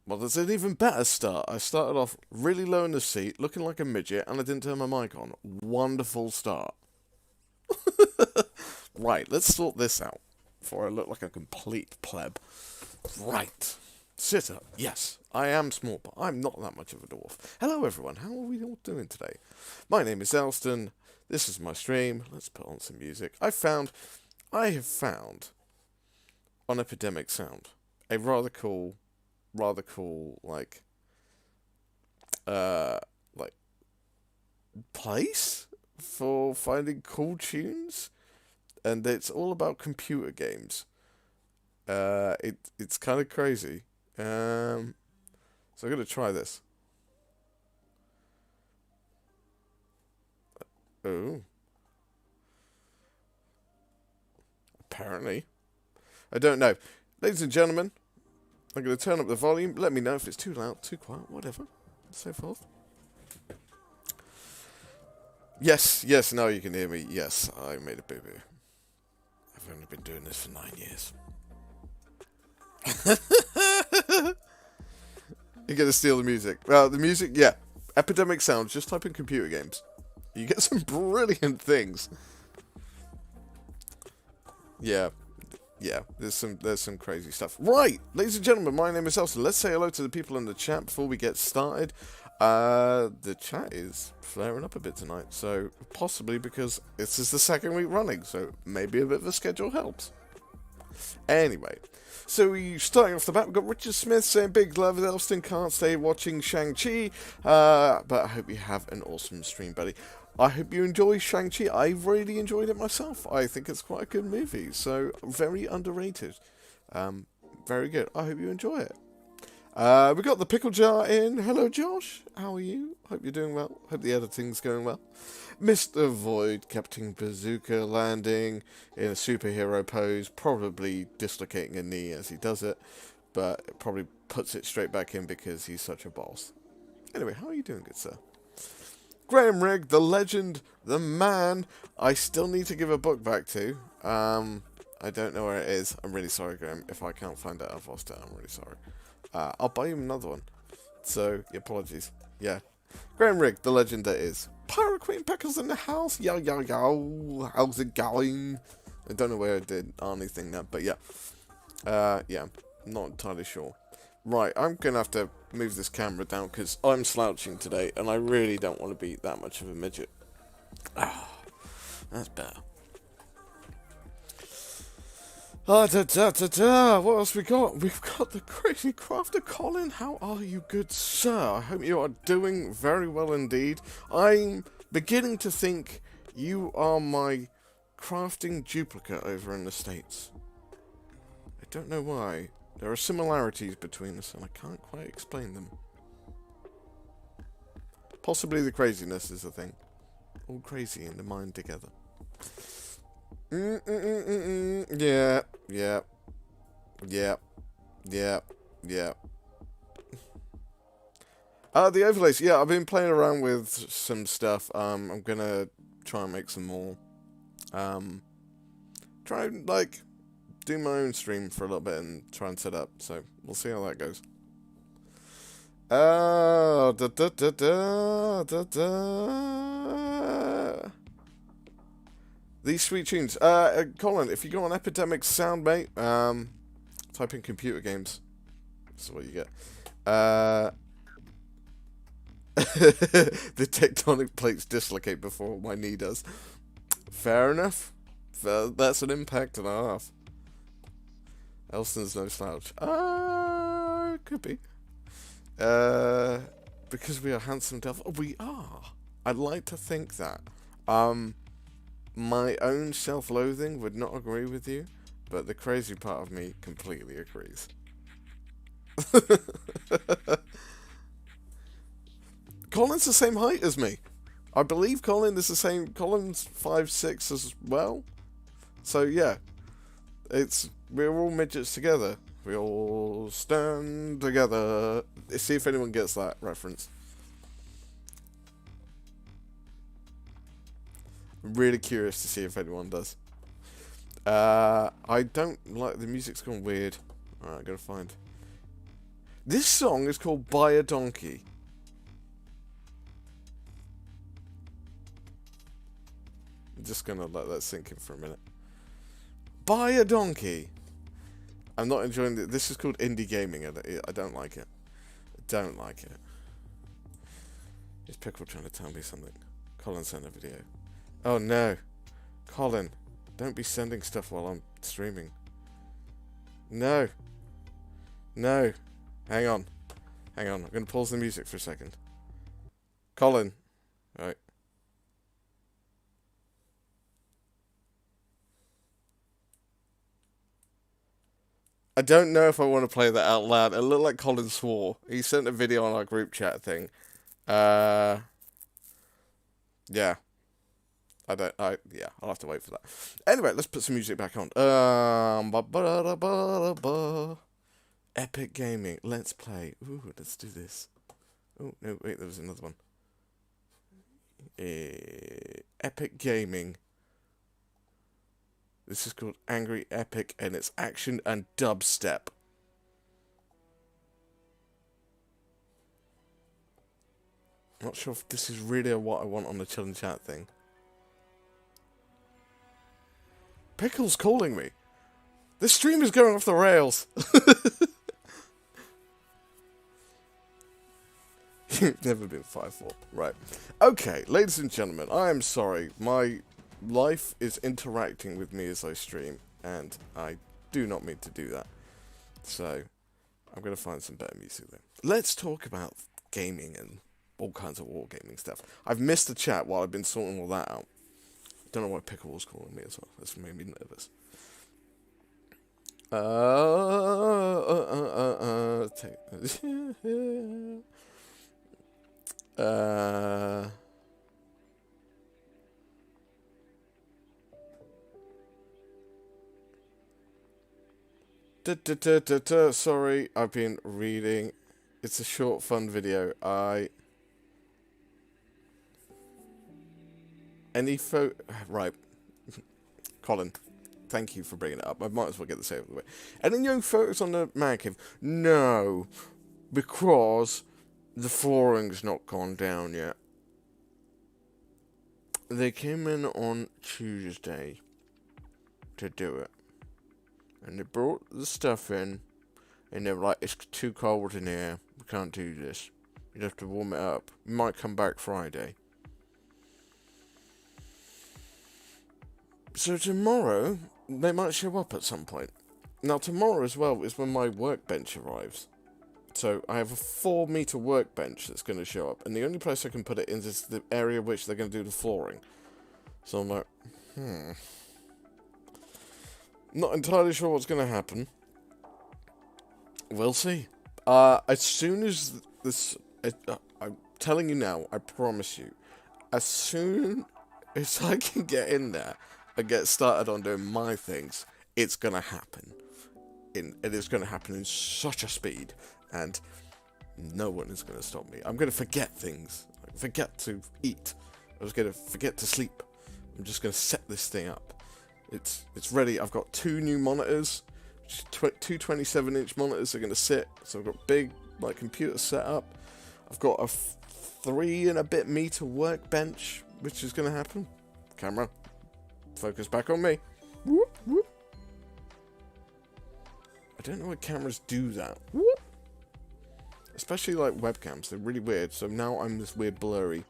Well, there's an even better start. I started off really low in the seat, looking like a midget, and I didn't turn my mic on. Wonderful start. Right, let's sort this out before I look like a complete pleb. Right. Sit up. Yes, I am small, but I'm not that much of a dwarf. Hello, everyone. How are we all doing today? My name is Elston. This is my stream. Let's put on some music. I have found on Epidemic Sound a rather cool, like place for finding cool tunes, and it's all about computer games. It's kind of crazy. So I'm gonna try this. Oh, apparently. I don't know. Ladies and gentlemen, I'm going to turn up the volume. Let me know if it's too loud, too quiet, whatever, and so forth. Yes, now you can hear me. Yes, I made a boo-boo. I've only been doing this for 9 years. You're going to steal the music. Well, the music, yeah. Epidemic Sounds, just type in computer games. You get some brilliant things. Yeah. Yeah, there's some crazy stuff. Right, ladies and gentlemen, my name is Elson. Let's say hello to the people in the chat before we get started. The chat is flaring up a bit tonight, so possibly because this is the second week running, so maybe a bit of a schedule helps. Anyway, so starting off the bat, we've got Richard Smith saying big love. Elston can't stay watching Shang-Chi, but I hope you have an awesome stream, buddy. I hope you enjoy Shang-Chi. I really enjoyed it myself. I think it's quite a good movie, so very underrated. Very good. I hope you enjoy it. We got the pickle jar in. Hello, Josh. How are you? Hope you're doing well. Hope the editing's going well. Mr. Void, Captain Bazooka landing in a superhero pose, probably dislocating a knee as he does it, but it probably puts it straight back in because he's such a boss. Anyway, how are you doing, good sir? Graham Rigg, the legend, the man, I still need to give a book back to. I don't know where it is. I'm really sorry, Graham. If I can't find it, I've lost it. I'm really sorry. I'll buy you another one. So, apologies. Yeah. Graham Rigg, the legend that is. Pirate Queen Pickles in the house. Yo, yo, yo. How's it going? I don't know where I did Arnie thing there, but yeah. Yeah, not entirely sure. Right, I'm going to have to move this camera down because I'm slouching today and I really don't want to be that much of a midget. Ah, that's better. What else we got? We've got the Crazy Crafter. Colin, how are you, good sir? I hope you are doing very well indeed. I'm beginning to think you are my crafting duplicate over in the States. I don't know why. There are similarities between us and I can't quite explain them. Possibly the craziness is the thing. All crazy in the mind together. Yeah. The overlays. Yeah, I've been playing around with some stuff. I'm gonna try and make some more. Try and, like, do my own stream for a little bit and try and set up. So, we'll see how that goes. These sweet tunes. Colin, if you go on Epidemic Sound, mate, type in computer games. That's what you get. The tectonic plates dislocate before my knee does. Fair enough. That's an impact and a half. Elston's no slouch. Could be. Because we are handsome devil. We are. I'd like to think that. My own self-loathing would not agree with you, but the crazy part of me completely agrees. Colin's the same height as me. I believe Colin is the same. Colin's 5'6" as well. So yeah, we're all midgets together. We all stand together. Let's see if anyone gets that reference. I'm really curious to see if anyone does. I don't like the music's gone weird. Alright, I gotta find. This song is called Buy a Donkey. I'm just gonna let that sink in for a minute. Buy a Donkey. I'm not enjoying it. This is called indie gaming. I don't like it. I don't like it. Is Pickle trying to tell me something? Colin sent a video. Oh no. Colin, don't be sending stuff while I'm streaming. No. No. Hang on. Hang on. I'm going to pause the music for a second. Colin. Right. I don't know if I want to play that out loud. It looked like Colin swore. He sent a video on our group chat thing. Yeah. Yeah, I'll have to wait for that. Anyway, let's put some music back on. Epic Gaming. Let's play. Ooh, let's do this. Oh, no, wait, there was another one. Epic Gaming. This is called Angry Epic, and it's action and dubstep. Not sure if this is really what I want on the Chilling Chat thing. Pickle's calling me. This stream is going off the rails. You've never been 5'4". Right. Okay, ladies and gentlemen, I am sorry. My life is interacting with me as I stream, and I do not mean to do that. So, I'm going to find some better music then. Let's talk about gaming and all kinds of wargaming stuff. I've missed the chat while I've been sorting all that out. Don't know why Pickle was calling me as well. That's made me nervous. Sorry, I've been reading. It's a short, fun video. Right. Colin, thank you for bringing it up. I might as well get this out of the way. Any new photos on the man cave? No, because The flooring's not gone down yet. They came in on Tuesday to do it. And they brought the stuff in, and they were like, it's too cold in here, we can't do this. You'd have to warm it up. We might come back Friday. So tomorrow, they might show up at some point. Now tomorrow as well is when my workbench arrives. So I have a 4-meter workbench that's going to show up, and the only place I can put it in is the area which they're going to do the flooring. So I'm like, not entirely sure what's going to happen. We'll see. As soon as this, I'm telling you now, I promise you, as soon as I can get in there and get started on doing my things, it's going to happen. It is going to happen in such a speed. And no one is going to stop me. I'm going to forget things. Forget to eat. I was going to forget to sleep. I'm just going to set this thing up. It's ready. I've got 2 new monitors. 2 27-inch monitors are going to sit. So I've got big computer set up. I've got a 3 and a bit meter workbench, which is going to happen. Camera, focus back on me. Whoop, whoop. I don't know why cameras do that. Whoop. Especially webcams, they're really weird. So now I'm this weird blurry.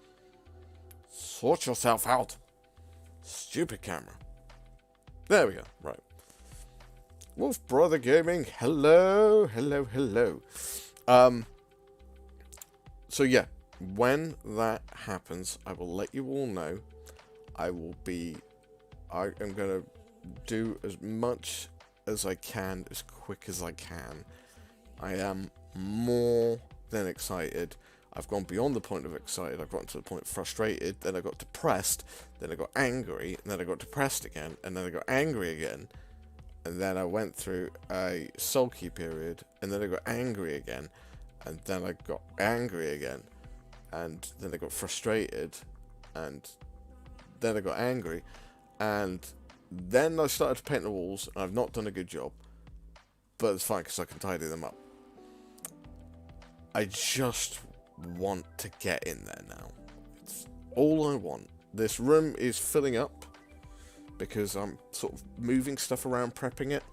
Sort yourself out, stupid camera. There we go. Right. Wolf Brother Gaming. Hello, hello, hello. So yeah, when that happens, I will let you all know. I am gonna do as much as I can, as quick as I can. I am more than excited. I've gone beyond the point of excited. I've gotten to the point of frustrated. Then I got depressed. Then I got angry. And then I got depressed again. And then I got angry again. And then I went through a sulky period. And then I got angry again. And then I got angry again. And then I got frustrated. And then I got angry. And then I started to paint the walls. And I've not done a good job. But it's fine because I can tidy them up. I just want to get in there now. It's all I want. This room is filling up because I'm sort of moving stuff around, prepping it.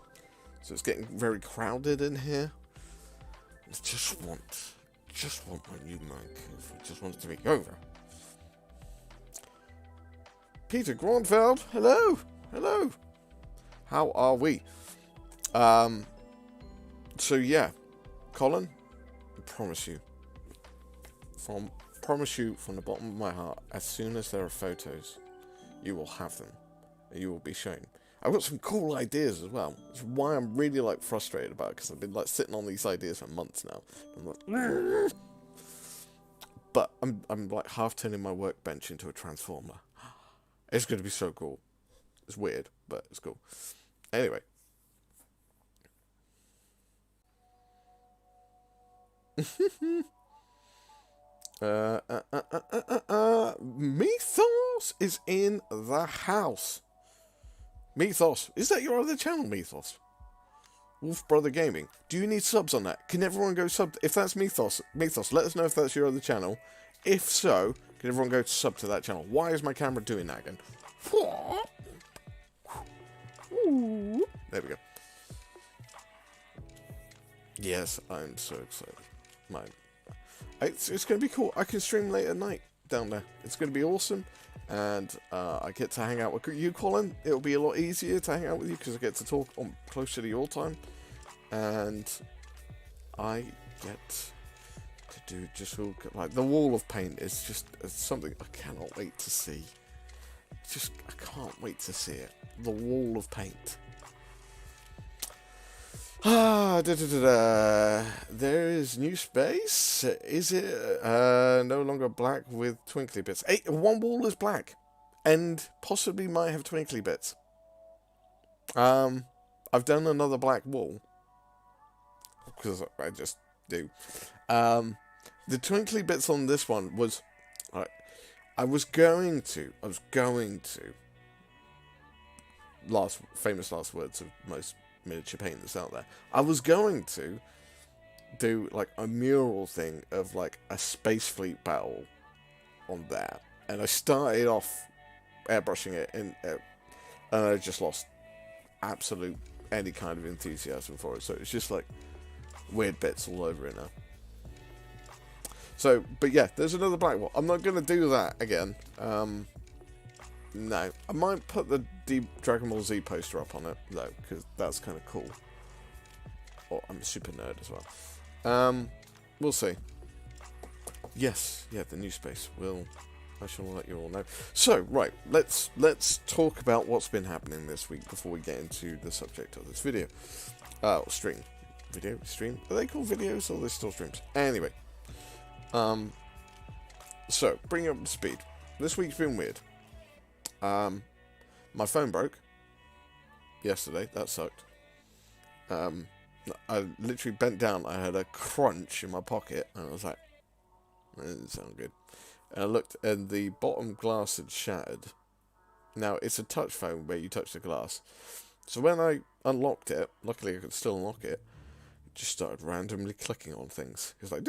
So it's getting very crowded in here. I just want my new mic. I just want it to be over. Peter Gronfeld, hello, hello. How are we? So yeah, Colin. Promise you from the bottom of my heart, as soon as there are photos, you will have them and you will be shown. I've got some cool ideas as well. It's why I'm really frustrated about it, because I've been sitting on these ideas for months now. I'm but I'm half turning my workbench into a transformer. It's going to be so cool. It's weird, but it's cool. Anyway. Mythos is in the house. Mythos, is that your other channel, Mythos? Wolf Brother Gaming. Do you need subs on that? Can everyone go sub? If that's Mythos, let us know if that's your other channel. If so, can everyone go sub to that channel? Why is my camera doing that again? There we go. Yes, I'm so excited. It's going to be cool. I can stream late at night down there. It's going to be awesome. And I get to hang out with you, Colin. It'll be a lot easier to hang out with you because I get to talk on closer to your time. And I get to do just all, the wall of paint is just something I cannot wait to see. I can't wait to see it. The wall of paint. There is new space. Is it no longer black with twinkly bits? One wall is black, and possibly might have twinkly bits. I've done another black wall because I just do. The twinkly bits on this one was, I was going to. Famous last words of most miniature painters out there. I was going to do like a mural thing of like a space fleet battle on there, and I started off airbrushing it, and I just lost absolute any kind of enthusiasm for it. So it's just like weird bits all over it now. So, but yeah, there's another Black Wall. I'm not gonna do that again. No, I might put the Dragon Ball Z poster up on it though, because that's kind of cool. Oh, I'm a super nerd as well. We'll see. Yes, yeah, the new space. I shall let you all know. So, right, let's talk about what's been happening this week before we get into the subject of this video. Stream. Video? Stream? Are they called videos or are they still streams? Anyway. So, bring you up to speed. This week's been weird. My phone broke yesterday. That sucked. I literally bent down. I had a crunch in my pocket, and I was like, that doesn't sound good. And I looked, and the bottom glass had shattered. Now, it's a touch phone where you touch the glass. So when I unlocked it, luckily I could still unlock it, it just started randomly clicking on things. It was like,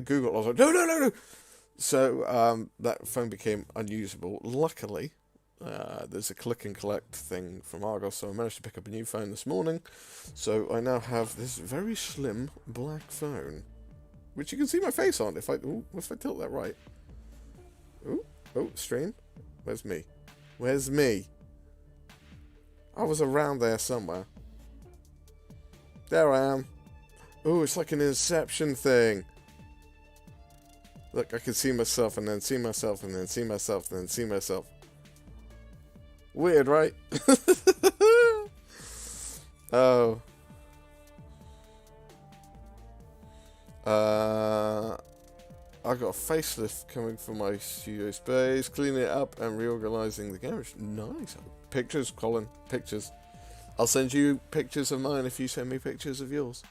Google, I was like, no. So that phone became unusable. Luckily, there's a click and collect thing from Argos, so I managed to pick up a new phone this morning. So I now have this very slim black phone, which you can see my face on if I tilt that right. Oh, stream. Where's me? Where's me? I was around there somewhere. There I am. Oh, it's like an Inception thing. Look, I can see myself and then see myself and then see myself and then see myself. Weird, right? Oh. I got a facelift coming from my studio space, cleaning it up and reorganizing the garage. Nice. Pictures, Colin. Pictures. I'll send you pictures of mine if you send me pictures of yours.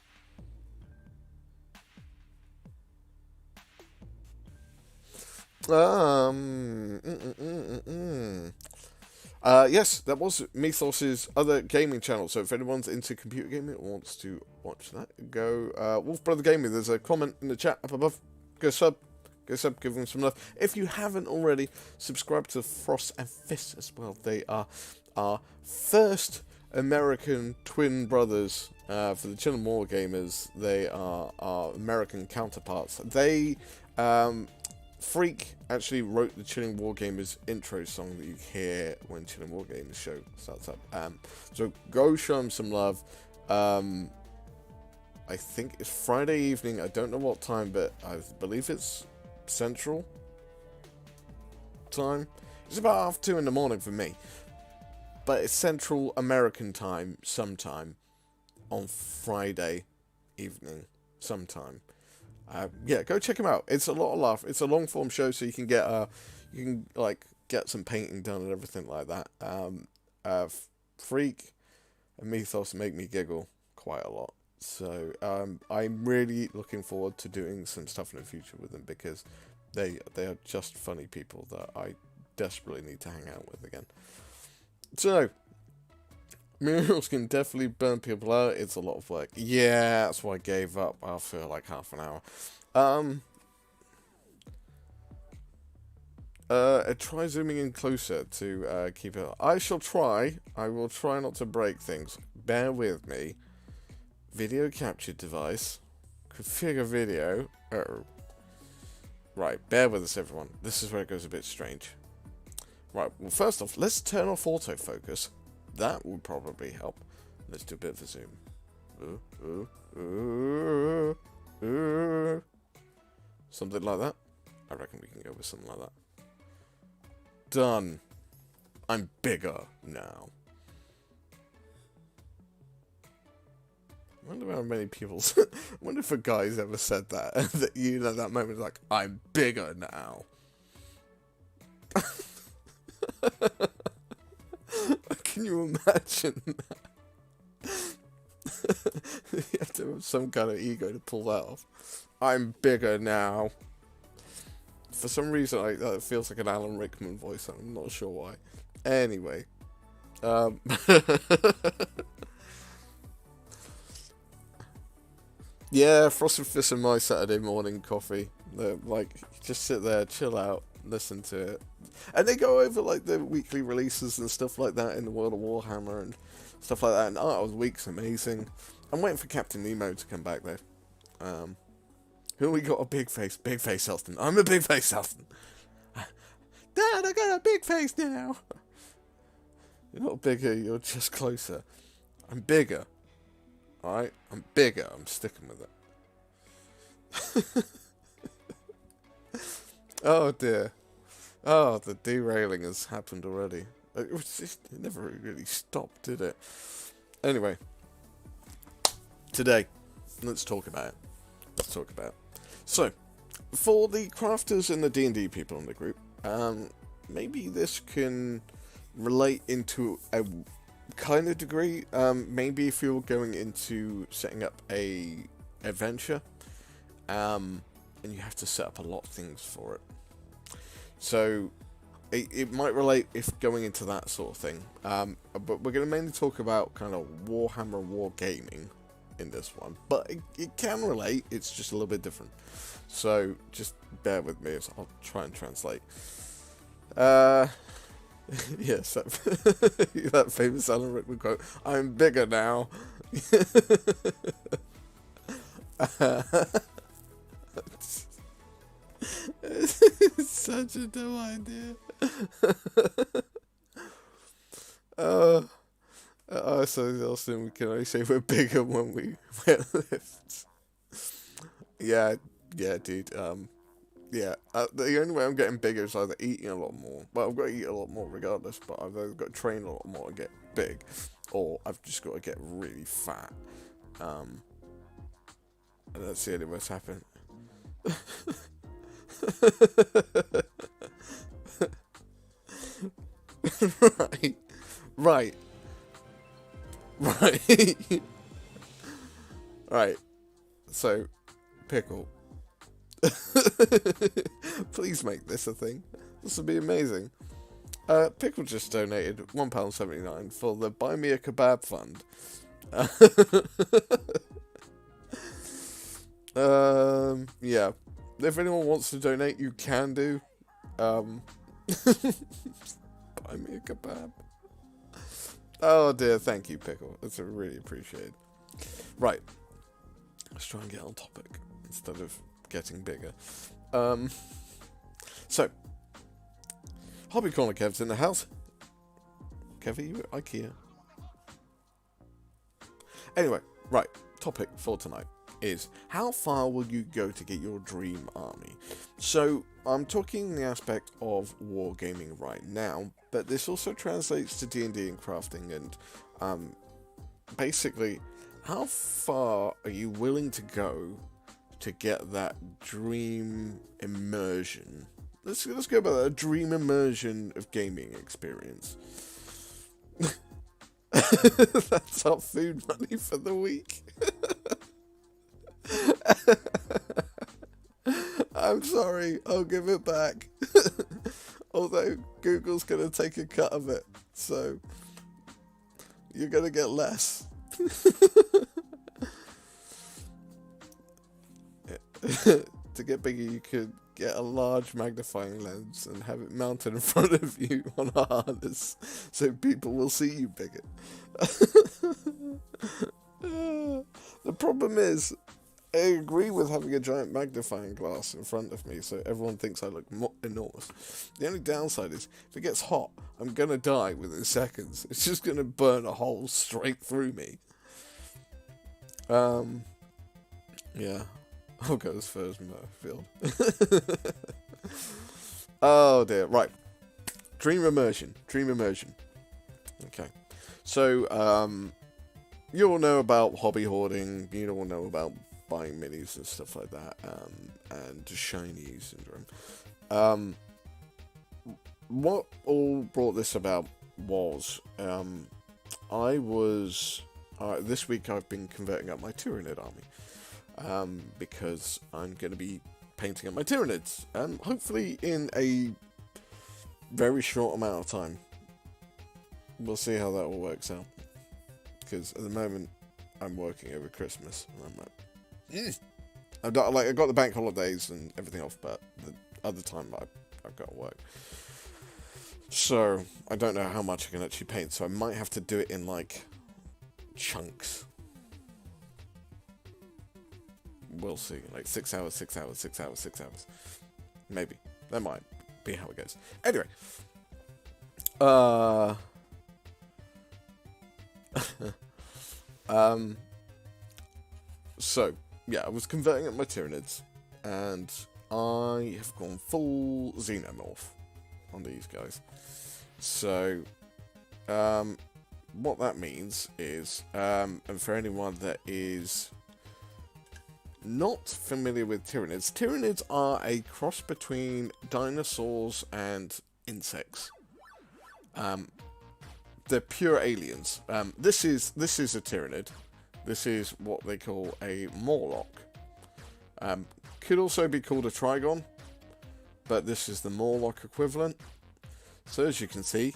Yes, that was Mythos's other gaming channel. So if anyone's into computer gaming or wants to watch that, go Wolf Brother Gaming. There's a comment in the chat up above. Go sub, give them some love. If you haven't already, subscribe to Frost and Fist as well. They are our first American twin brothers for the Chilling Wargamers. They are our American counterparts. They Freak actually wrote the Chilling Wargamers intro song that you hear when Chilling Wargamers show starts up. So go show them some love. I think it's Friday evening. I don't know what time, but I believe it's Central time. It's about 2:30 in the morning for me, but it's Central American time sometime on Friday evening sometime. Yeah, go check them out. It's a lot of laugh. It's a long form show, so you can get some painting done and everything like that. Freak and Mythos make me giggle quite a lot. So I'm really looking forward to doing some stuff in the future with them, because they are just funny people that I desperately need to hang out with again. So murals can definitely burn people out. It's a lot of work. Yeah, that's why I gave up after like half an hour. Try zooming in closer to keep it. I shall try. I will try not to break things. Bear with me. Video capture device. Configure video. Right, bear with us, everyone. This is where it goes a bit strange. Right, well, first off, let's turn off autofocus. That would probably help. Let's do a bit of a zoom. Something like that. I reckon we can go with something like that. Done. I'm bigger now. I wonder how many people... I wonder if a guy's ever said that. That, you know, that moment like, I'm bigger now. Can you imagine that? You have to have some kind of ego to pull that off. I'm bigger now. For some reason, it feels like an Alan Rickman voice. I'm not sure why. Anyway. Yeah, Frosted Fists and my Saturday morning coffee. They're like, just sit there, chill out, listen to it. And they go over like the weekly releases and stuff like that in the world of Warhammer and stuff like that. And Art of the Week's amazing. I'm waiting for Captain Nemo to come back though. Who we got? A big face. Big face Elston. I'm a big face Elston. Dad, I got a big face now. You're not bigger, you're just closer. I'm bigger. Alright? I'm bigger. I'm sticking with it. Oh dear. Oh, the derailing has happened already. It never really stopped, did it? Anyway. Today, let's talk about it. So, for the crafters and the D&D people in the group, maybe this can relate into a kind of degree. Maybe if you're going into setting up a adventure, and you have to set up a lot of things for it. So it might relate if going into that sort of thing. But we're going to mainly talk about kind of Warhammer Wargaming in this one. But it can relate, it's just a little bit different. So just bear with me as I'll try and translate. Yes, that famous Alan Rickman quote, "I'm bigger now." It's such a dumb idea. So Austin, we can only say we're bigger when we wear lifts. Yeah, dude. Yeah, the only way I'm getting bigger is either eating a lot more. Well, I've got to eat a lot more regardless, but I've either got to train a lot more to get big, or I've just got to get really fat. And that's the only way it's happened. Right. Right. So, Pickle. Please make this a thing. This would be amazing. Pickle just donated £1.79 for the Buy Me a Kebab Fund. Yeah. If anyone wants to donate, you can do. Buy me a kebab. Oh dear, thank you, Pickle. That's really appreciated. Right. Let's try and get on topic instead of getting bigger. So, Hobby Corner Kev's in the house. Kev, are you at IKEA? Anyway, right. Topic for tonight is how far will you go to get your dream army? So I'm talking the aspect of wargaming right now, but this also translates to D&D and crafting, and basically, how far are you willing to go to get that dream immersion? Let's go about that, a dream immersion of gaming experience. That's our food money for the week. I'm sorry, I'll give it back. Although Google's gonna take a cut of it, so you're gonna get less. To get bigger, you could get a large magnifying lens and have it mounted in front of you on a harness, so people will see you bigger. The problem is, I agree with having a giant magnifying glass in front of me so everyone thinks I look enormous. The only downside is, if it gets hot, I'm going to die within seconds. It's just going to burn a hole straight through me. Yeah. I'll go as far as Murfield. Oh dear, right. Dream immersion. Okay. So, you all know about hobby hoarding, you all know about buying minis and stuff like that, and shiny syndrome. What all brought this about was, this week I've been converting up my Tyranid army, because I'm going to be painting up my Tyranids, hopefully in a very short amount of time. We'll see how that all works out, because at the moment I'm working over Christmas, and I'm like, I got the bank holidays and everything off, but the other time I've got to work. So I don't know how much I can actually paint. So I might have to do it in like chunks. We'll see. Like 6 hours, 6 hours, 6 hours, 6 hours. Maybe. That might be how it goes. Anyway. So, yeah, I was converting up my Tyranids, and I have gone full Xenomorph on these guys. So, what that means is, and for anyone that is not familiar with Tyranids, Tyranids are a cross between dinosaurs and insects. They're pure aliens. This is a Tyranid. This is what they call a Morlock. Could also be called a Trigon, but this is the Morlock equivalent. So as you can see,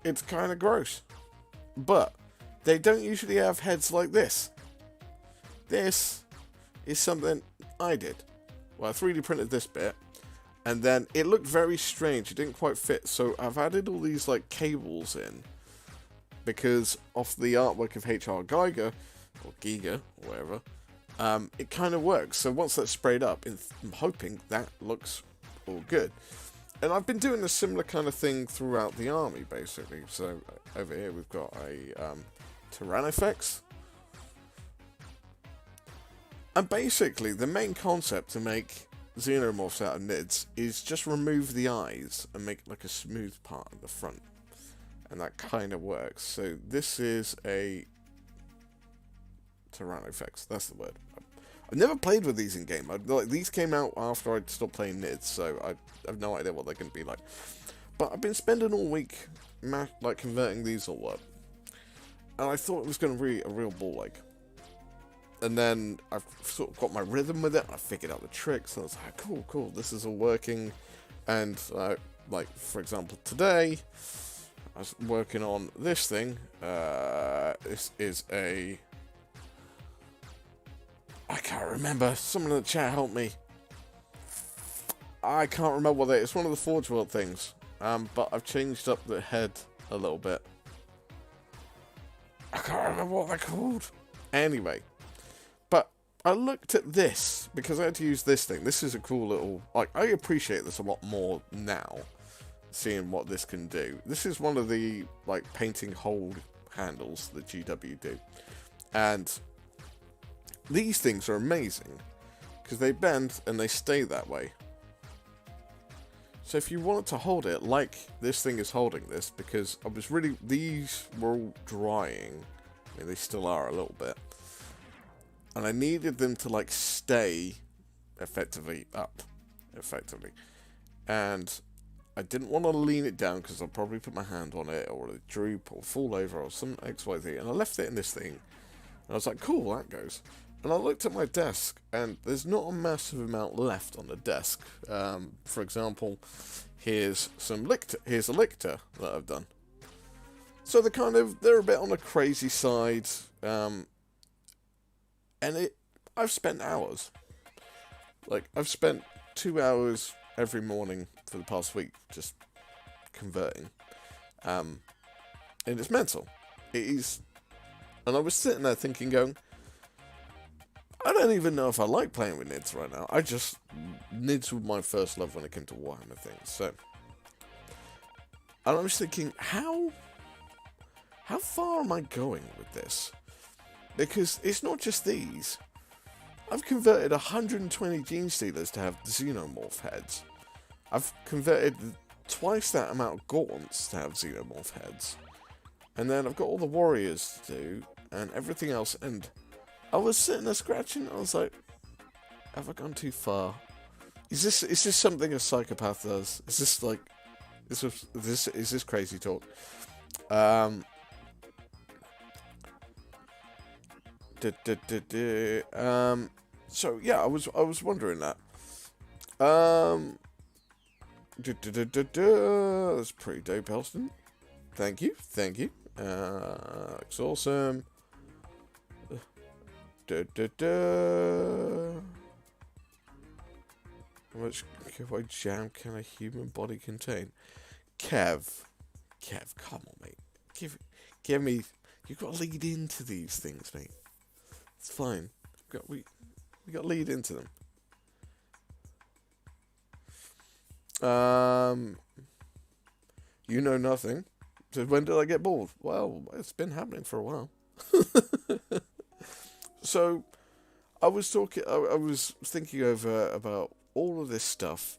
it's kind of gross. But they don't usually have heads like this. This is something I did. Well, I 3D printed this bit, and then it looked very strange. It didn't quite fit, so I've added all these like cables in, because of the artwork of H.R. Geiger, or Giga, or whatever, it kind of works. So once that's sprayed up, I'm hoping that looks all good. And I've been doing a similar kind of thing throughout the army, basically. So over here we've got a Tyrannofex. And basically, the main concept to make Xenomorphs out of Nids is just remove the eyes and make like a smooth part at the front. And that kind of works. So this is a Tyrannofex. That's the word. I've never played with these in game. These came out after I stopped playing Nids, so I have no idea what they're going to be like. But I've been spending all week like converting these all up, and I thought it was going to be a real ball ache. And then I've sort of got my rhythm with it. I figured out the tricks, and I was like, cool, this is all working. And like for example, today I was working on this thing. This is a... I can't remember. Someone in the chat help me. I can't remember what it is. It's one of the Forge World things. But I've changed up the head a little bit. I can't remember what they're called. Anyway. But I looked at this because I had to use this thing. This is a cool little... Like, I appreciate this a lot more now, seeing what this can do. This is one of the, like, painting hold handles that GW do. And these things are amazing because they bend and they stay that way. So if you wanted to hold it like this thing is holding this, because I was really... These were all drying. I mean, they still are a little bit. And I needed them to, like, stay effectively up. Effectively. And I didn't want to lean it down because I'll probably put my hand on it or it droop or fall over or some XYZ. And I left it in this thing. And I was like, cool, that goes. And I looked at my desk and there's not a massive amount left on the desk. For example, here's a lictor that I've done. So they're a bit on the crazy side. And I've spent hours. Like, I've spent 2 hours every morning for the past week just converting. And it's mental. It is. And I was sitting there thinking, going, I don't even know if I like playing with Nids right now. Nids were my first love when it came to Warhammer things. So, and I was thinking, how far am I going with this? Because it's not just these. I've converted 120 Gene Stealers to have Xenomorph heads. I've converted twice that amount of Gaunts to have Xenomorph heads. And then I've got all the Warriors to do, and everything else, and I was sitting there scratching, I was like, have I gone too far? Is this something a psychopath does? Is this like... Is this crazy talk? So yeah, I was wondering that. That's pretty dope, Elston. Thank you. Looks awesome. How much giveaway jam can a human body contain? Kev, come on, mate. Give me. You've got to lead into these things, mate. It's fine. We got to lead into them. You know nothing. So when did I get bored? Well, it's been happening for a while. So, I was thinking over about all of this stuff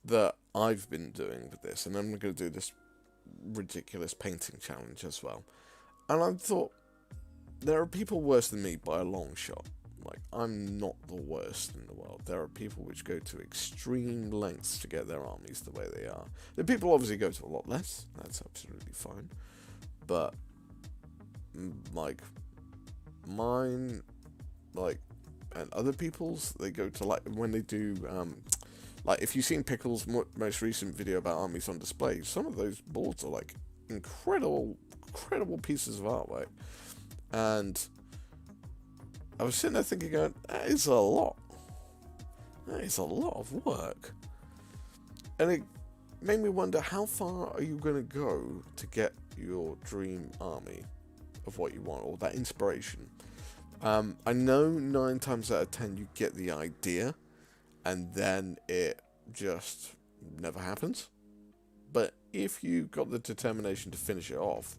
that I've been doing with this, and I'm going to do this ridiculous painting challenge as well. And I thought, there are people worse than me by a long shot. Like, I'm not the worst in the world. There are people which go to extreme lengths to get their armies the way they are. The people obviously go to a lot less. That's absolutely fine. But, like, mine, like, and other people's, they go to, like, when they do, like, if you've seen Pickle's most recent video about armies on display, some of those boards are, like, incredible pieces of artwork. And I was sitting there thinking, that is a lot. That is a lot of work. And it made me wonder, how far are you going to go to get your dream army of what you want, or that inspiration? I know 9 times out of 10 you get the idea, and then it just never happens. But if you got the determination to finish it off,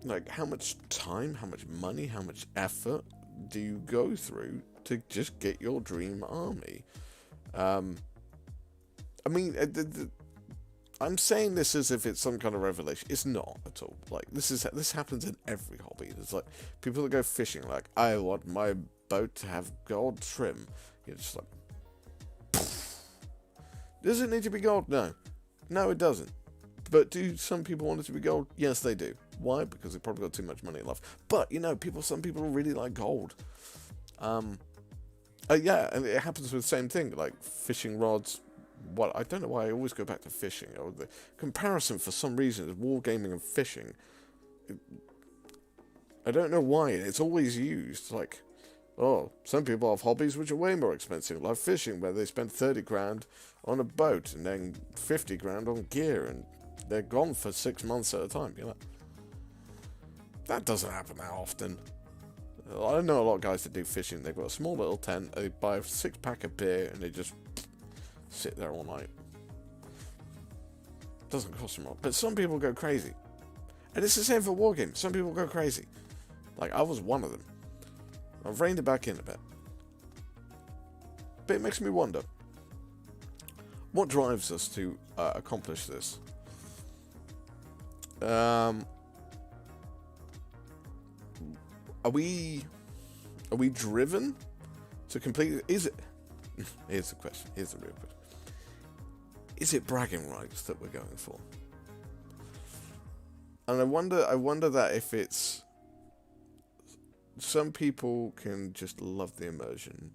like, how much time, how much money, how much effort do you go through to just get your dream army? I mean, I'm saying this as if it's some kind of revelation. It's not at all. Like, this happens in every hobby. There's like people that go fishing, like, I want my boat to have gold trim. You're just like, poof. Does it need to be gold? No, it doesn't. But do some people want it to be gold? Yes, they do. Why? Because they've probably got too much money in life. But, you know, some people really like gold. Yeah, and it happens with the same thing, like fishing rods. What, I don't know why I always go back to fishing. Or the comparison, for some reason, is wargaming and fishing. I don't know why. It's always used, like, oh, some people have hobbies which are way more expensive, like fishing, where they spend 30 grand on a boat and then 50 grand on gear, and they're gone for 6 months at a time, you know. That doesn't happen that often. I know a lot of guys that do fishing. They've got a small little tent, they buy a 6-pack of beer, and they just sit there all night. Doesn't cost them a lot. But some people go crazy. And it's the same for war games. Some people go crazy. Like, I was one of them. I've reined it back in a bit. But it makes me wonder, what drives us to accomplish this? Are we driven to complete it? Is it? Here's the question. Here's the real question. Is it bragging rights that we're going for? And I wonder that if it's, some people can just love the immersion.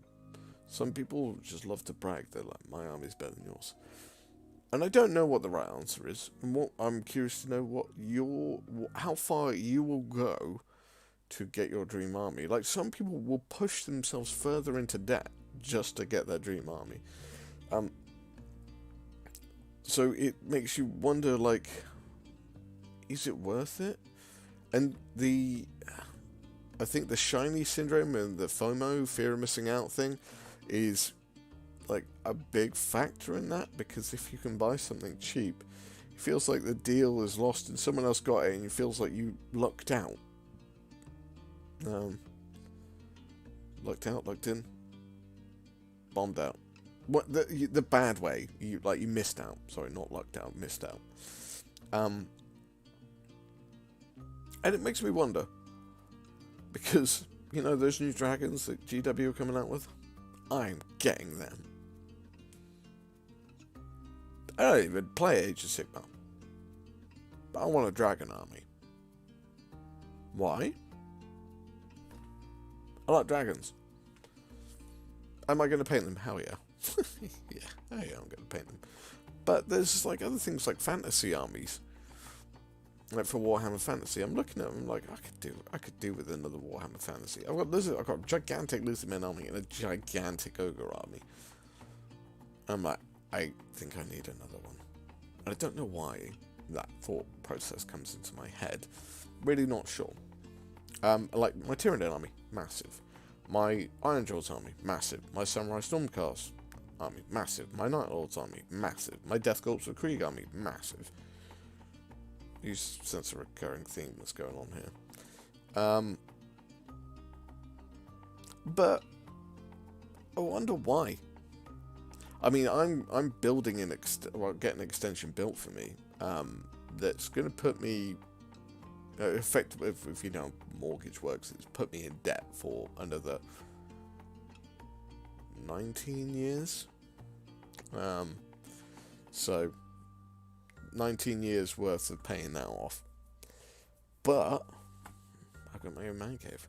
Some people just love to brag. They're like, my army's better than yours. And I don't know what the right answer is. And I'm curious to know how far you will go to get your dream army. Like, some people will push themselves further into debt just to get their dream army. So it makes you wonder, like, is it worth it? And I think the shiny syndrome and the FOMO, fear of missing out thing, is like a big factor in that, because if you can buy something cheap, it feels like the deal is lost and someone else got it, and it feels like you lucked out. Lucked out, lucked in, bombed out. What, the bad way? You missed out. Sorry, not lucked out, missed out. And it makes me wonder, because, you know, those new dragons that GW are coming out with, I'm getting them. I don't even play Age of Sigmar, but I want a dragon army. Why? I like dragons. Am I going to paint them? Hell yeah. Yeah, I'm going to paint them. But there's like other things like fantasy armies. like for Warhammer Fantasy. I'm looking at them, I'm like, I could do with another Warhammer Fantasy. I've got a gigantic lizard men army and a gigantic ogre army. I'm like, I think I need another one. And I don't know why that thought process comes into my head. Really not sure. Like my Tyranids army, massive. My Iron Jaws army, massive. My Samurai Stormcast army, massive. My Night Lords army, massive. My Death Corps of Krieg army, massive. You sense a recurring theme that's going on here. But I wonder why. I mean, I'm building getting an extension built for me. That's going to put me, effectively, if you know how mortgage works, it's put me in debt for another 19 years. So 19 years worth of paying that off. But I've got my own man cave.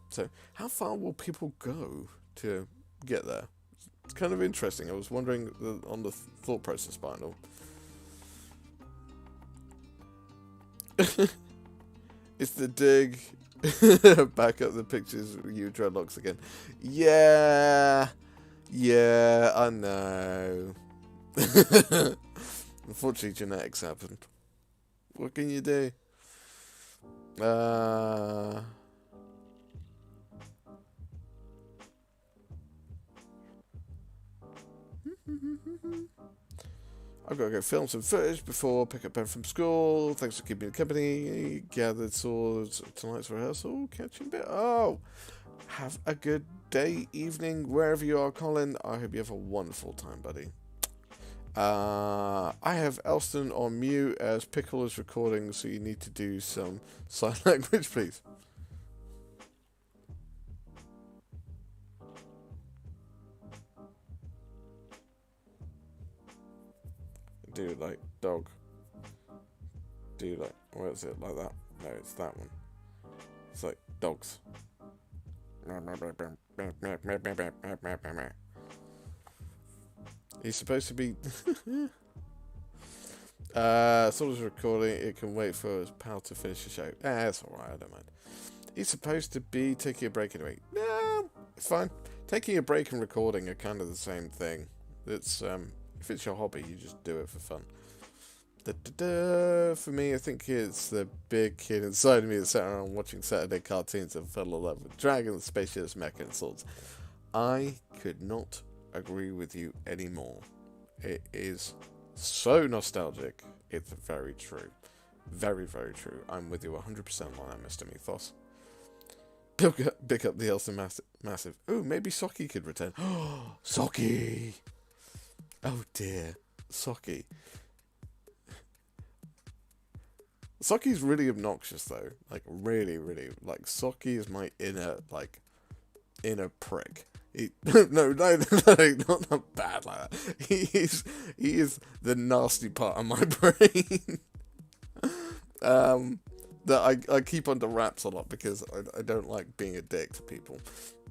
So how far will people go to get there? It's kind of interesting. I was wondering on the thought process behind all. It's the dig. Back up the pictures of you dreadlocks again. Yeah, I know. Unfortunately, genetics happened. What can you do? I've got to go film some footage before pick up Ben from school. Thanks for keeping me company. Gathered swords tonight's rehearsal. Catch you in a bit. Oh, have a good day, evening, wherever you are, Colin. I hope you have a wonderful time, buddy. I have Elston on mute as Pickle is recording, so you need to do some sign language, please. Do like dog. Do like, where is it? Like that? No, it's that one. It's like dogs. He's supposed to be. Someone's recording. It can wait for his pal to finish the show. That's alright, I don't mind. He's supposed to be taking a break anyway. No, it's fine. Taking a break and recording are kind of the same thing. It's if it's your hobby, you just do it for fun. For me, I think it's the big kid inside of me that sat around watching Saturday cartoons and fell in love with dragons, spaceships, mecha, and swords. I could not agree with you anymore. It is so nostalgic. It's very true. Very, very true. I'm with you 100% on that, Mr. Mythos. Pick up the Elsa massive. Ooh, maybe Sockie could return. Oh, Sockie! Oh dear, Sockie. Sockie's really obnoxious though. Like really, really. Like Sockie is my inner prick. No, not bad like that. He is the nasty part of my brain. That I keep under wraps a lot because I don't like being a dick to people.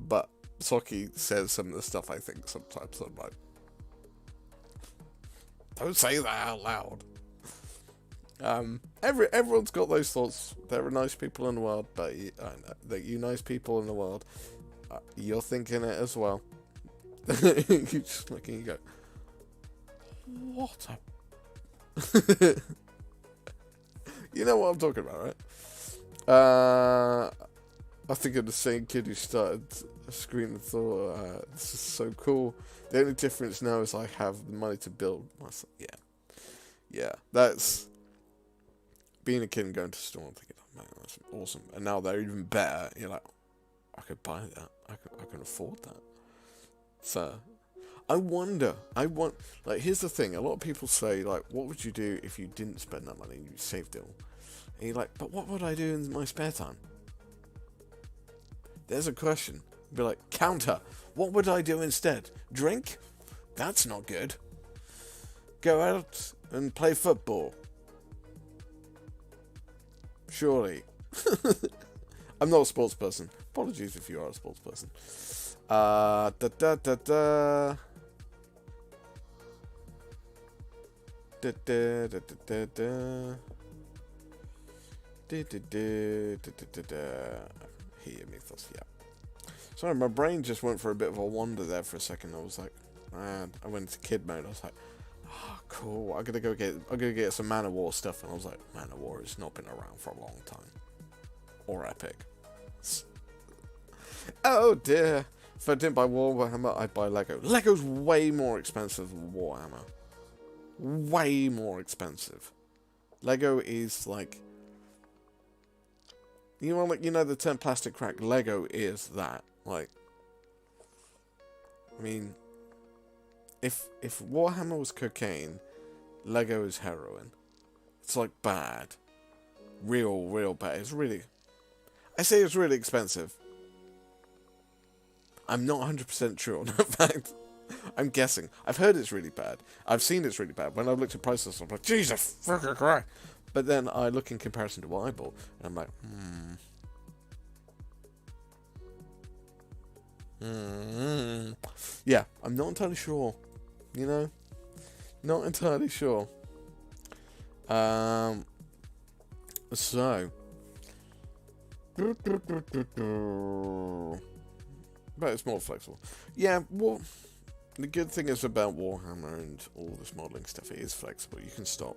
But Sockie says some of the stuff I think sometimes. I'm like, don't say that out loud. Everyone's got those thoughts. There are nice people in the world, but I know that you nice people in the world, you're thinking it as well. You just look and you go, what a... You know what I'm talking about, right? I think of the same kid who started a screen and thought, this is so cool. The only difference now is I have the money to build myself. Yeah, that's being a kid and going to the store and thinking, oh man, that's awesome. And now they're even better. You're like, I could buy that. I can afford that. So, like, here's the thing. A lot of people say, like, what would you do if you didn't spend that money and you saved it all? And you're like, but what would I do in my spare time? There's a question. You'd be like, counter. What would I do instead? Drink? That's not good. Go out and play football. Surely. I'm not a sports person. Apologies if you are a sports person. Here, Mythos, yeah. Sorry, my brain just went for a bit of a wander there for a second. I was like, man, I went into kid mode. I was like, oh, cool. I'm gonna get some Man of War stuff, and I was like, Man of War has not been around for a long time, or Epic. Oh dear. If I didn't buy Warhammer, I'd buy Lego. Lego's way more expensive than Warhammer. Way more expensive. Lego is like, you know the term plastic crack. Lego is that. Like, I mean, if Warhammer was cocaine, Lego is heroin. It's like bad, real bad. It's really, I say it's really expensive. I'm not 100% sure on that fact. I'm guessing. I've heard it's really bad. I've seen it's really bad. When I've looked at prices, I'm like, Jesus fucking Christ. But then I look in comparison to what I bought, and I'm like, yeah, I'm not entirely sure. You know? Not entirely sure. So. But it's more flexible. Yeah, well, the good thing is about Warhammer and all this modeling stuff, it is flexible. You can stop.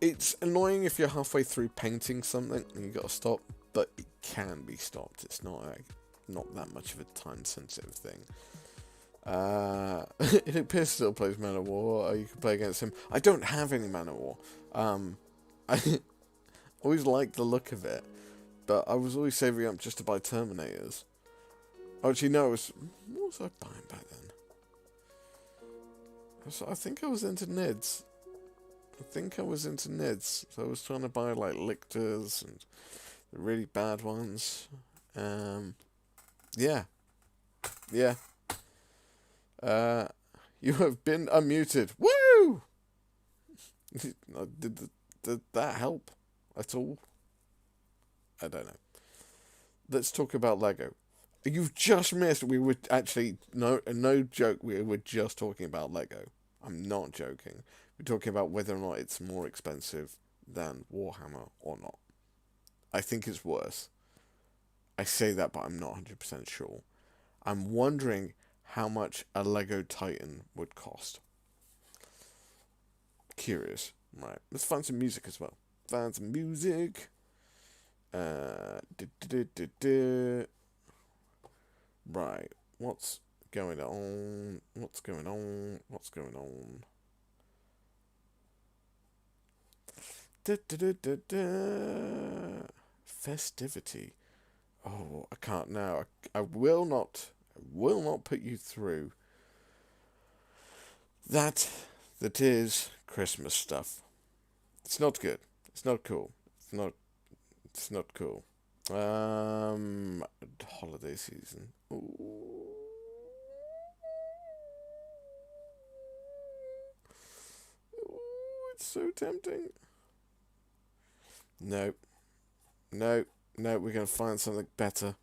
It's annoying if you're halfway through painting something and you gotta stop, but it can be stopped. It's not that much of a time-sensitive thing. Pierce still plays Man of War. You can play against him. I don't have any Man of War. I always liked the look of it, but I was always saving up just to buy Terminators. Actually, no, what was I buying back then? I think I was into Nids. So I was trying to buy, like, Lictors and the really bad ones. Yeah. You have been unmuted. Woo! Did that help at all? I don't know. Let's talk about Lego. You've just missed. We were actually no joke. We were just talking about Lego. I'm not joking. We're talking about whether or not it's more expensive than Warhammer or not. I think it's worse. I say that, but I'm not 100% sure. I'm wondering how much a Lego Titan would cost. Curious. Right. Let's find some music as well. Find some music. Right, what's going on? Festivity. Oh, I can't now. I will not put you through that is Christmas stuff. It's not good. It's not cool. It's not cool. Holiday season. Ooh. Ooh, it's so tempting. No, we're gonna find something better.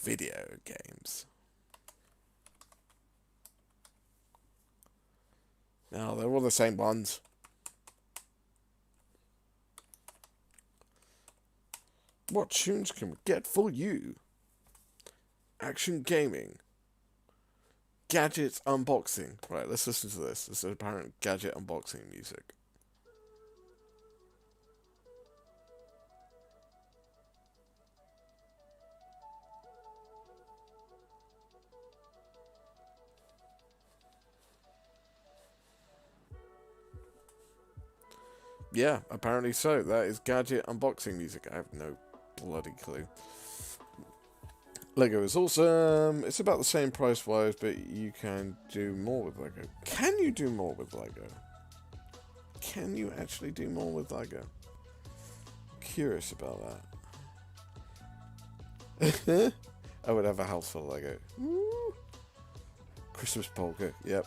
Video games. No, they're all the same ones. What tunes can we get for you? Action gaming. Gadget unboxing. Right, let's listen to this. This is apparent gadget unboxing music. Yeah, apparently so. That is gadget unboxing music. I have no bloody clue. Lego is awesome. It's about the same price-wise, but you can do more with Lego. Can you do more with Lego? Can you actually do more with Lego? Curious about that. I would have a house full of Lego. Woo. Christmas polka. Yep.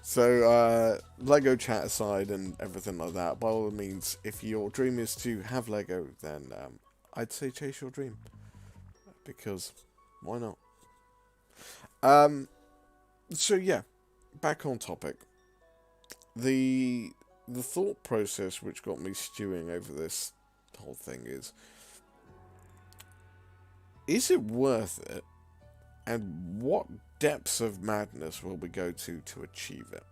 So, Lego chat aside and everything like that, by all means, if your dream is to have Lego, then I'd say chase your dream. Because Why not? So yeah, back on topic. The thought process which got me stewing over this whole thing is it worth it? And what depths of madness will we go to achieve it?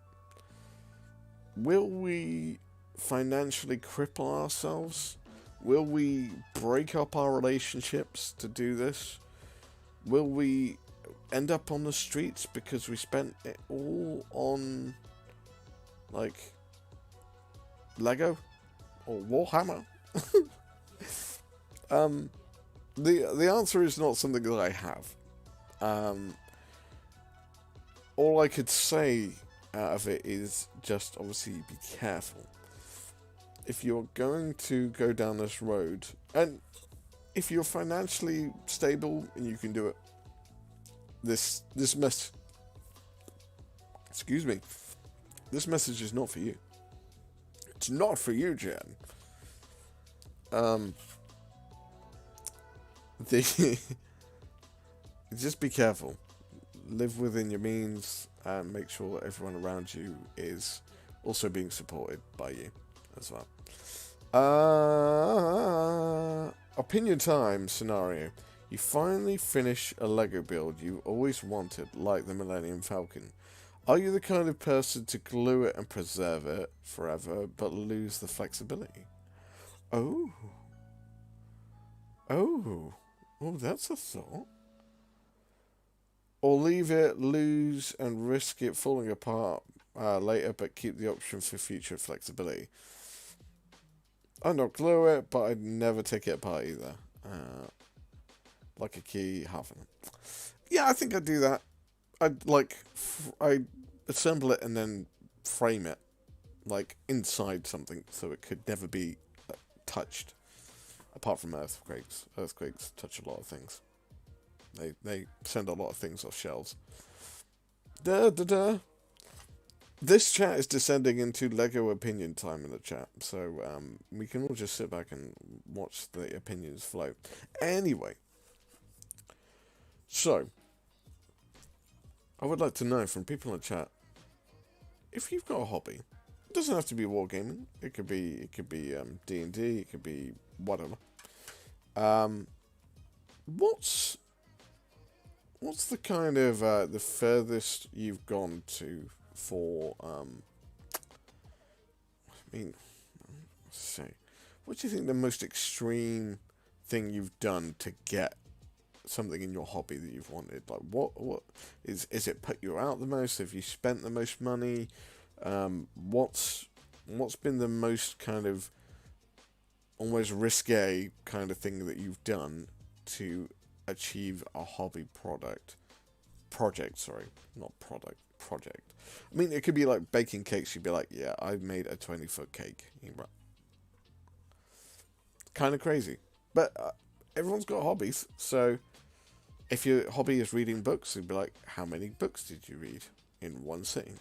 Will we financially cripple ourselves? Will we break up our relationships to do this? Will we end up on the streets because we spent it all on, like, Lego or Warhammer? The answer is not something that I have. All I could say out of it is just obviously be careful. If you're going to go down this road, and if you're financially stable and you can do it, this excuse me, this message is not for you. It's not for you, Jen. Just be careful. Live within your means and make sure that everyone around you is also being supported by you as well. Opinion time scenario. You finally finish a Lego build you always wanted, like the Millennium Falcon. Are you the kind of person to glue it and preserve it forever, but lose the flexibility? Oh, that's a thought. Or leave it, lose, and risk it falling apart later, but keep the option for future flexibility. I'd not glue it, but I'd never take it apart either. Like a key, half of it. Yeah, I think I'd do that. I'd assemble it and then frame it, like, inside something, so it could never be touched. Apart from earthquakes. Earthquakes touch a lot of things. They send a lot of things off shelves. This chat is descending into Lego opinion time in the chat, so we can all just sit back and watch the opinions flow. Anyway, so I would like to know from people in the chat, if you've got a hobby, it doesn't have to be wargaming. It could be D&D. It could be whatever. What's the kind of the furthest you've gone to for what do you think the most extreme thing you've done to get something in your hobby that you've wanted? Like what is it put you out the most? Have you spent the most money? What's been the most kind of almost risque kind of thing that you've done to achieve a hobby project? I mean, it could be like baking cakes. You'd be like, yeah, I made a 20-foot cake. Kind of crazy. But everyone's got hobbies. So if your hobby is reading books, you'd be like, how many books did you read in one sitting?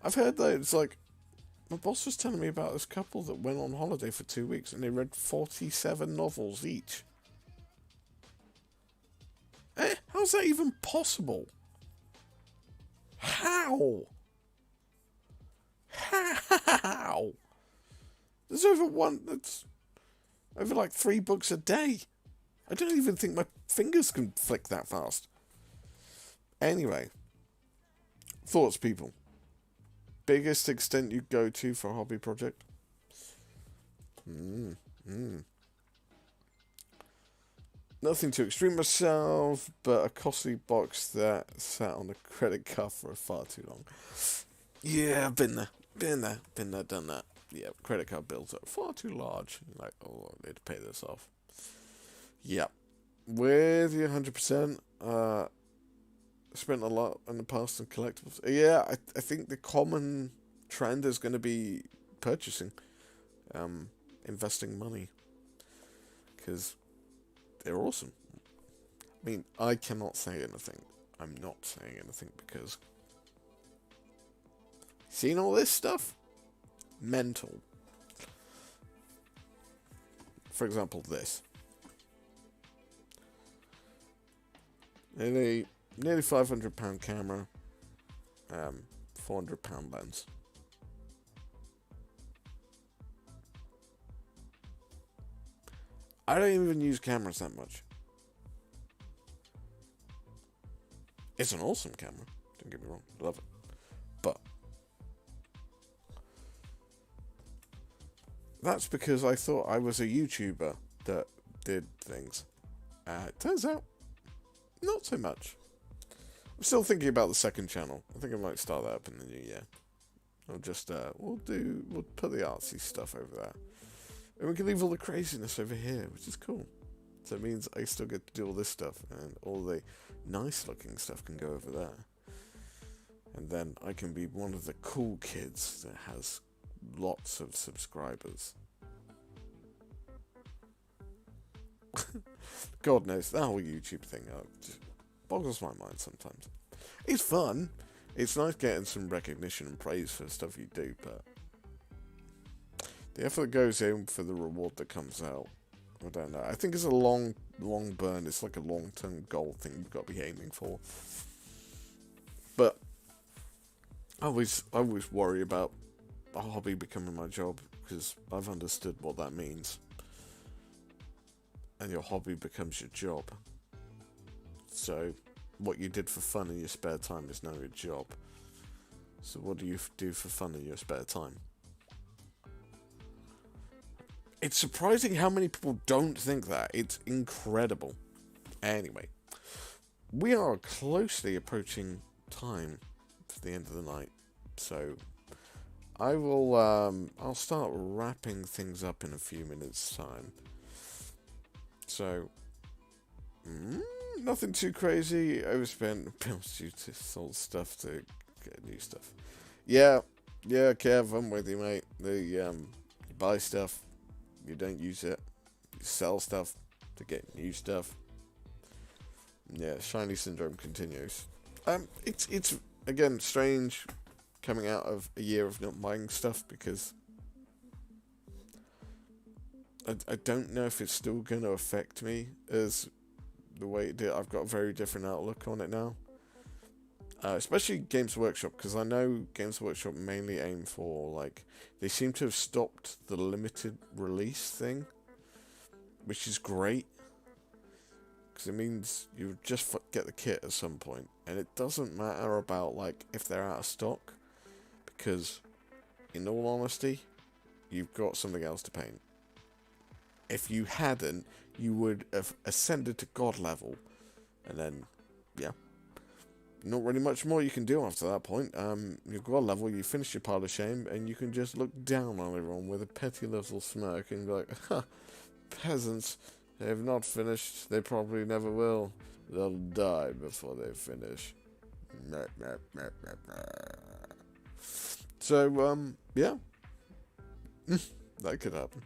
I've heard that it's like, my boss was telling me about this couple that went on holiday for 2 weeks and they read 47 novels each. How's that even possible? How? There's over like 3 books a day. I don't even think my fingers can flick that fast. Anyway, thoughts, people. Biggest extent you go to for a hobby project? Nothing too extreme myself, but a costly box that sat on a credit card for far too long. Yeah, I've been there, done that. Yeah, credit card bills are far too large. You're like, oh, I need to pay this off. Yeah, with you 100%. Spent a lot in the past on collectibles. Yeah, I think the common trend is going to be purchasing, investing money, because they're awesome. I mean, I cannot say anything. I'm not saying anything because seeing all this stuff, mental. For example, this. Nearly £500 camera, £400 lens. I don't even use cameras that much. It's an awesome camera, don't get me wrong, love it. But that's because I thought I was a YouTuber that did things. It turns out, not so much. I'm still thinking about the second channel. I think I might start that up in the new year. I'll just, we'll put the artsy stuff over there. And we can leave all the craziness over here, which is cool. So it means I still get to do all this stuff, and all the nice looking stuff can go over there. And then I can be one of the cool kids that has lots of subscribers. God knows, that whole YouTube thing just boggles my mind sometimes. It's fun. It's nice getting some recognition and praise for the stuff you do, but the effort that goes in for the reward that comes out, I don't know. I think it's a long burn. It's like a long-term goal thing you've got to be aiming for. But I always worry about a hobby becoming my job, because I've understood what that means. And your hobby becomes your job. So what you did for fun in your spare time is now your job. So what do you do for fun in your spare time? It's surprising how many people don't think that. It's incredible. Anyway, we are closely approaching time for the end of the night. So I will, I'll start wrapping things up in a few minutes' time. So, nothing too crazy. Overspent bills due to sold stuff to get new stuff. Yeah, Kev, I'm with you, mate. You buy stuff, you don't use it. You sell stuff to get new stuff. Yeah, shiny syndrome continues. It's again strange coming out of a year of not buying stuff, because I don't know if it's still going to affect me as the way it did. I've got a very different outlook on it now. Especially Games Workshop, because I know Games Workshop mainly aim for, like, they seem to have stopped the limited release thing, which is great, because it means you just get the kit at some point, and it doesn't matter about, like, if they're out of stock, because, in all honesty, you've got something else to paint. If you hadn't, you would have ascended to God level, and then, yeah, not really much more you can do after that point. You've God level, you finish your pile of shame, and you can just look down on everyone with a petty little smirk and be like, ha, peasants, they have not finished, they probably never will. They'll die before they finish. So, yeah, that could happen.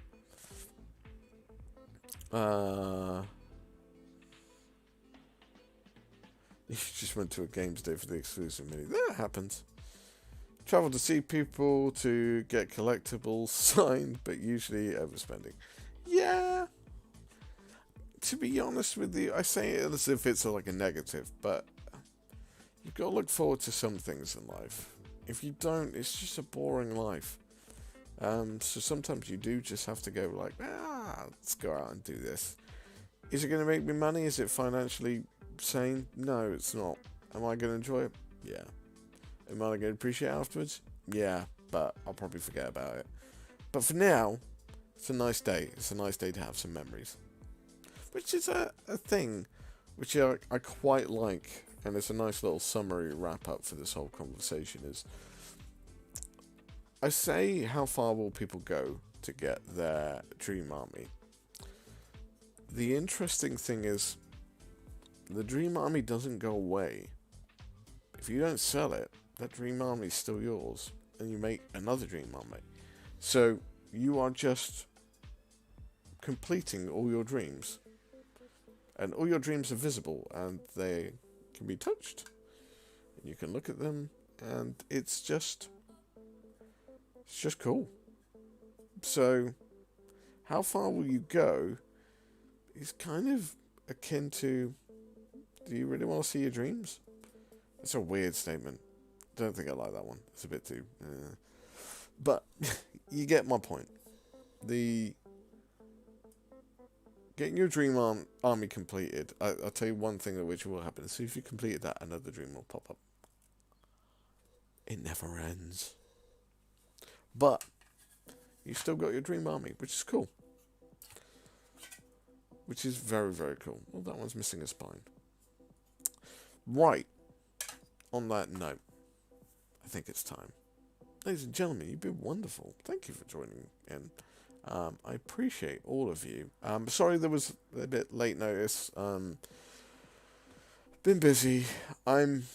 You just went to a games day for the exclusive mini. That happens. Travel to see people, to get collectibles signed, but usually overspending. Yeah. To be honest with you, I say it as if it's like a negative, but you've got to look forward to some things in life. If you don't, it's just a boring life. So sometimes you do just have to go like, let's go out and do this. Is it going to make me money? Is it financially sane? No, it's not. Am I going to enjoy it? Yeah. Am I going to appreciate it afterwards? Yeah, but I'll probably forget about it. But for now, it's a nice day. It's a nice day to have some memories. Which is a thing which I quite like, and it's a nice little summary wrap-up for this whole conversation, is I say, how far will people go to get their dream army? The interesting thing is, the dream army doesn't go away. If you don't sell it, that dream army is still yours, and you make another dream army. So you are just completing all your dreams, and all your dreams are visible, and they can be touched, and you can look at them, and it's just cool. So how far will you go is kind of akin to Do you really want to see your dreams? It's a weird statement. Don't think I like that one. It's a bit too... But, you get my point. Getting your dream army completed, I'll tell you one thing that which will happen. As soon as you completed that, another dream will pop up. It never ends. But, you still got your dream army, which is cool. Which is very, very cool. Well, that one's missing a spine. Right. On that note, I think it's time. Ladies and gentlemen, you've been wonderful. Thank you for joining in. I appreciate all of you. Sorry there was a bit late notice. Been busy. I'm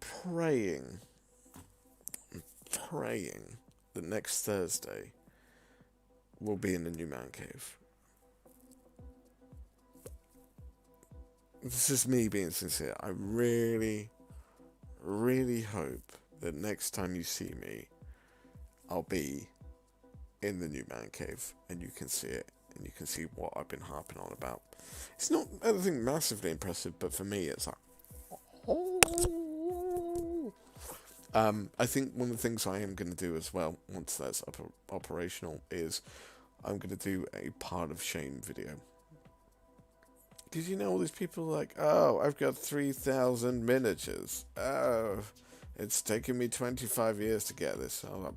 praying that next Thursday we'll be in the new man cave. This is me being sincere. I really, really hope that next time you see me, I'll be in the new man cave and you can see it and you can see what I've been harping on about. It's not anything massively impressive, but for me it's like, oh. I think one of the things I am going to do as well, once that's operational, is I'm going to do a part of shame video. Because you know all these people are like, oh, I've got 3,000 miniatures. Oh, it's taken me 25 years to get this. I'm like,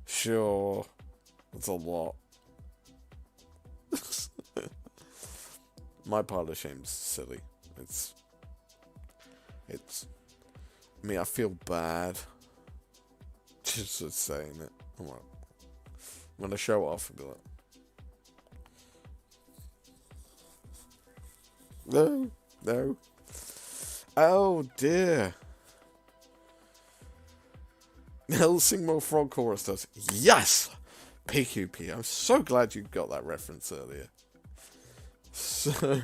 sure, that's a lot. My pile of shame's silly. It's. I mean, I feel bad just for saying it. I'm like, when I show off, I'll be like, no, no. Oh dear. Helsingmore Frog Chorus does. Yes! PQP. I'm so glad you got that reference earlier. So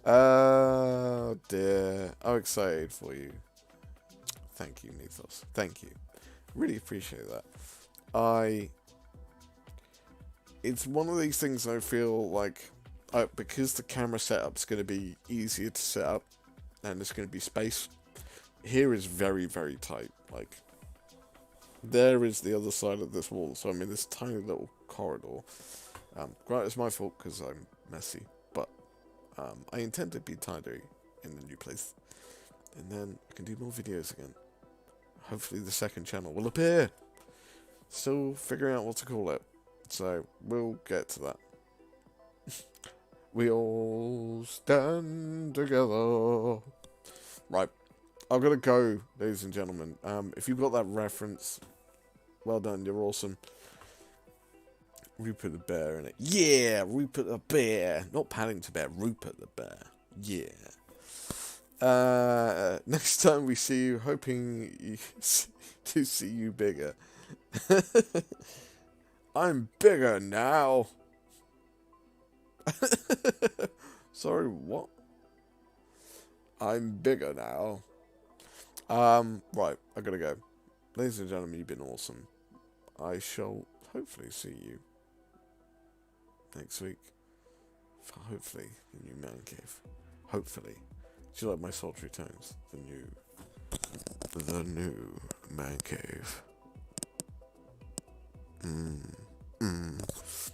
oh dear. I'm excited for you. Thank you, Mythos. Thank you. Really appreciate that. It's one of these things I feel like, because the camera setup's going to be easier to set up, and there's going to be space, here is very, very tight. Like, there is the other side of this wall, so I'm in this tiny little corridor. Granted, it's my fault because I'm messy, but I intend to be tidy in the new place. And then I can do more videos again. Hopefully the second channel will appear. Still figuring out what to call it. So, we'll get to that. We all stand together. Right. I've got to go, ladies and gentlemen. If you've got that reference, well done, you're awesome. Rupert the Bear in it. Yeah, Rupert the Bear. Not Paddington Bear, Rupert the Bear. Yeah. Next time we see you, hoping to see you bigger. I'm bigger now. Sorry, what? I'm bigger now. Right, I gotta go. Ladies and gentlemen, you've been awesome. I shall hopefully see you next week for hopefully the new man cave. Hopefully. Do you like my sultry tones? The new man cave.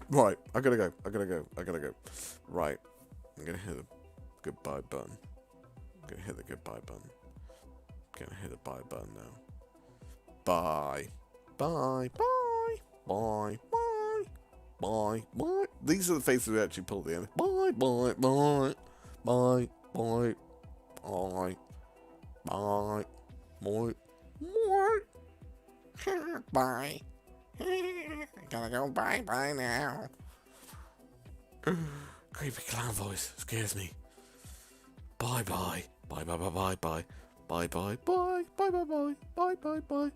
Right, I gotta go. Right, I'm gonna hit the goodbye button. Gonna hit the bye button now. Bye. Bye. Bye. Bye. Bye. Bye. Bye. These are the faces we actually pull at the end. Bye. Bye. Bye. Bye. Bye. Bye. Bye. Bye. Bye. Bye. Gotta go bye now. Creepy clown voice scares me. Bye. Bye. Bye. Bye. Bye. Bye. Bye. Bye. Bye. Bye. Bye. Bye. Bye. Bye. Bye. Bye.